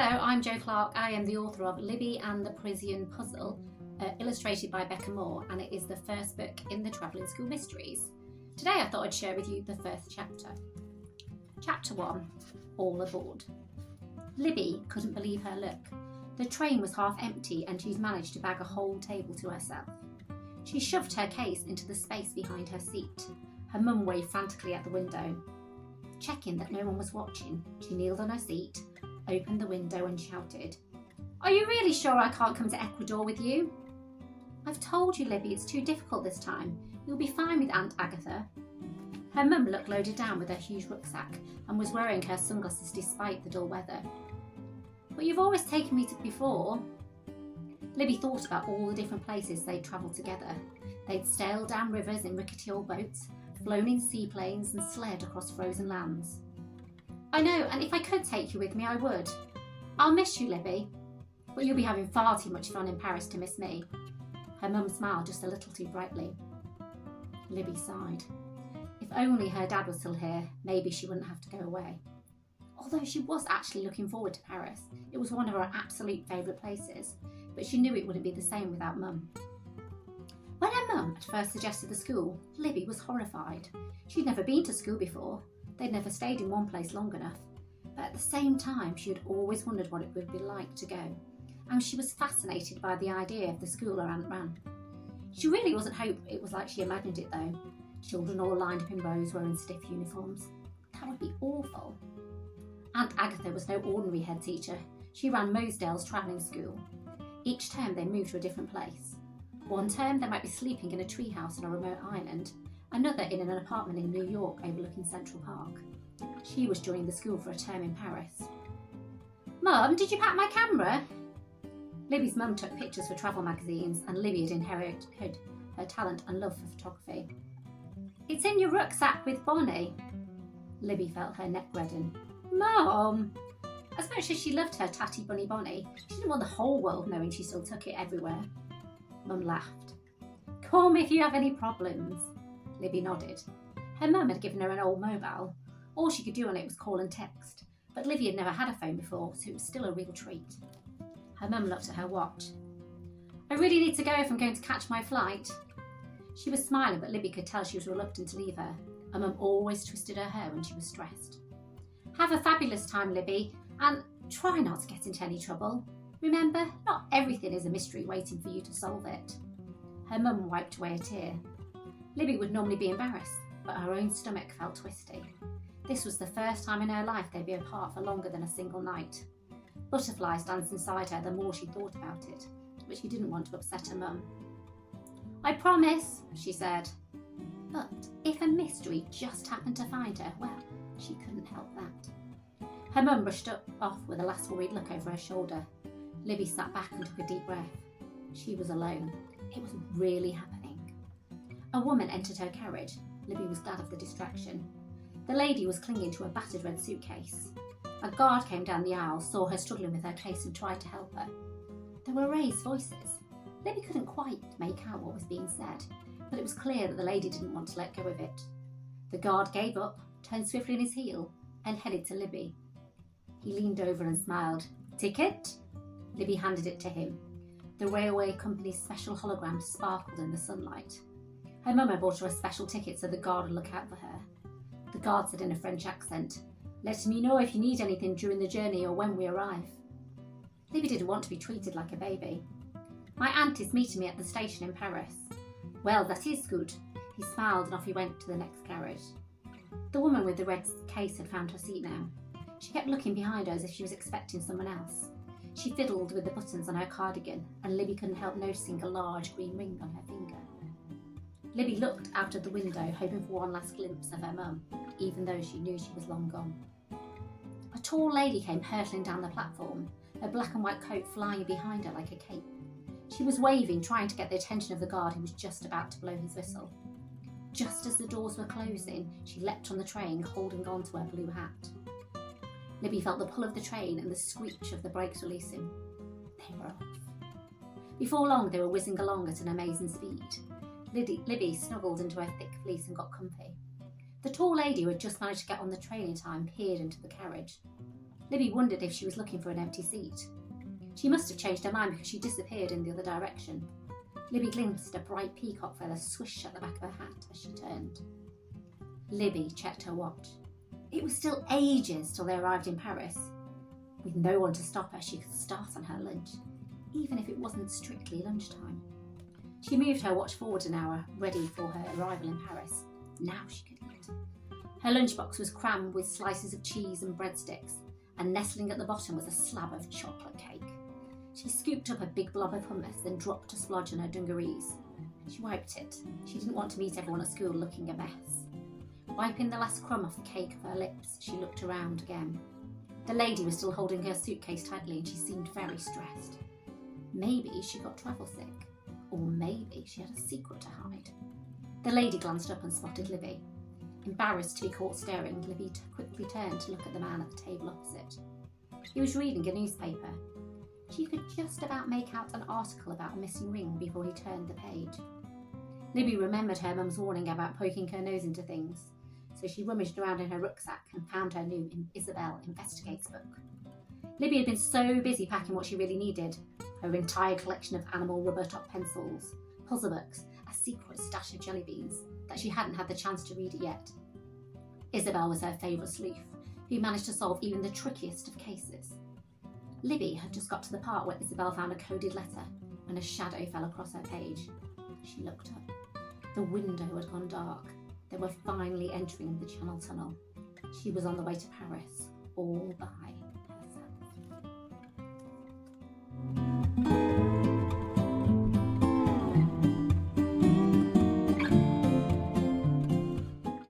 Hello, I'm Jo Clarke. I am the author of Libby and the Parisian Puzzle, illustrated by Becca Moore, and it is the first book in the Travelling School Mysteries. Today I thought I'd share with you the first chapter. Chapter 1, All Aboard. Libby couldn't believe her luck. The train was half empty and she'd managed to bag a whole table to herself. She shoved her case into the space behind her seat. Her mum waved frantically at the window. Checking that no one was watching, she kneeled on her seat, opened the window and shouted, "Are you really sure I can't come to Ecuador with you?" "I've told you, Libby, it's too difficult this time. You'll be fine with Aunt Agatha." Her mum looked loaded down with her huge rucksack and was wearing her sunglasses despite the dull weather. "But you've always taken me to before." Libby thought about all the different places they'd travelled together. They'd sailed down rivers in rickety old boats, flown in seaplanes and sled across frozen lands. "I know, and if I could take you with me, I would. I'll miss you, Libby, but you'll be having far too much fun in Paris to miss me." Her mum smiled just a little too brightly. Libby sighed. If only her dad was still here, maybe she wouldn't have to go away. Although she was actually looking forward to Paris. It was one of her absolute favourite places, but she knew it wouldn't be the same without Mum. When her mum at first suggested the school, Libby was horrified. She'd never been to school before. They'd never stayed in one place long enough. But at the same time, she had always wondered what it would be like to go. And she was fascinated by the idea of the school her aunt ran. She really wasn't hoping it was like she imagined it though. Children all lined up in rows wearing stiff uniforms. That would be awful. Aunt Agatha was no ordinary head teacher. She ran Mosedale's travelling school. Each term they moved to a different place. One term they might be sleeping in a treehouse on a remote island, another in an apartment in New York overlooking Central Park. She was joining the school for a term in Paris. "Mum, did you pack my camera?" Libby's mum took pictures for travel magazines and Libby had inherited her talent and love for photography. "It's in your rucksack with Bonnie." Libby felt her neck redden. "Mum!" As much as she loved her tatty bunny Bonnie, she didn't want the whole world knowing she still took it everywhere. Mum laughed. "Call me if you have any problems." Libby nodded. Her mum had given her an old mobile. All she could do on it was call and text, but Libby had never had a phone before, so it was still a real treat. Her mum looked at her watch. "I really need to go if I'm going to catch my flight." She was smiling, but Libby could tell she was reluctant to leave her. Her mum always twisted her hair when she was stressed. "Have a fabulous time, Libby, and try not to get into any trouble. Remember, not everything is a mystery waiting for you to solve it." Her mum wiped away a tear. Libby would normally be embarrassed, but her own stomach felt twisty. This was the first time in her life they'd be apart for longer than a single night. Butterflies danced inside her the more she thought about it, but she didn't want to upset her mum. "I promise," she said. But if a mystery just happened to find her, well, she couldn't help that. Her mum rushed off with a last worried look over her shoulder. Libby sat back and took a deep breath. She was alone. It was really happening. A woman entered her carriage. Libby was glad of the distraction. The lady was clinging to a battered red suitcase. A guard came down the aisle, saw her struggling with her case and tried to help her. There were raised voices. Libby couldn't quite make out what was being said, but it was clear that the lady didn't want to let go of it. The guard gave up, turned swiftly on his heel, and headed to Libby. He leaned over and smiled. "Ticket?" Libby handed it to him. The railway company's special hologram sparkled in the sunlight. Her mum had bought her a special ticket so the guard would look out for her. The guard said in a French accent, "Let me know if you need anything during the journey or when we arrive." Libby didn't want to be treated like a baby. "My aunt is meeting me at the station in Paris." "Well, that is good." He smiled and off he went to the next carriage. The woman with the red case had found her seat now. She kept looking behind her as if she was expecting someone else. She fiddled with the buttons on her cardigan and Libby couldn't help noticing a large green ring on her finger. Libby looked out of the window, hoping for one last glimpse of her mum, even though she knew she was long gone. A tall lady came hurtling down the platform, her black and white coat flying behind her like a cape. She was waving, trying to get the attention of the guard who was just about to blow his whistle. Just as the doors were closing, she leapt on the train, holding on to her blue hat. Libby felt the pull of the train and the screech of the brakes releasing. They were off. Before long, they were whizzing along at an amazing speed. Libby snuggled into her thick fleece and got comfy. The tall lady who had just managed to get on the train in time peered into the carriage. Libby wondered if she was looking for an empty seat. She must have changed her mind because she disappeared in the other direction. Libby glimpsed a bright peacock feather swish at the back of her hat as she turned. Libby checked her watch. It was still ages till they arrived in Paris. With no one to stop her, she could start on her lunch, even if it wasn't strictly lunchtime. She moved her watch forward an hour, ready for her arrival in Paris. Now she could eat. Her lunchbox was crammed with slices of cheese and breadsticks, and nestling at the bottom was a slab of chocolate cake. She scooped up a big blob of hummus, then dropped a splodge on her dungarees. She wiped it. She didn't want to meet everyone at school looking a mess. Wiping the last crumb off the cake of her lips, she looked around again. The lady was still holding her suitcase tightly and she seemed very stressed. Maybe she got travel sick, or maybe she had a secret to hide. The lady glanced up and spotted Libby. Embarrassed to be caught staring, Libby quickly turned to look at the man at the table opposite. He was reading a newspaper. She could just about make out an article about a missing ring before he turned the page. Libby remembered her mum's warning about poking her nose into things, so she rummaged around in her rucksack and found her new Isabel Investigates book. Libby had been so busy packing what she really needed, her entire collection of animal rubber top pencils, puzzle books, a secret stash of jelly beans, that she hadn't had the chance to read it yet. Isabel was her favourite sleuth, who managed to solve even the trickiest of cases. Libby had just got to the part where Isabel found a coded letter when a shadow fell across her page. She looked up. The window had gone dark. They were finally entering the Channel Tunnel. She was on the way to Paris, all by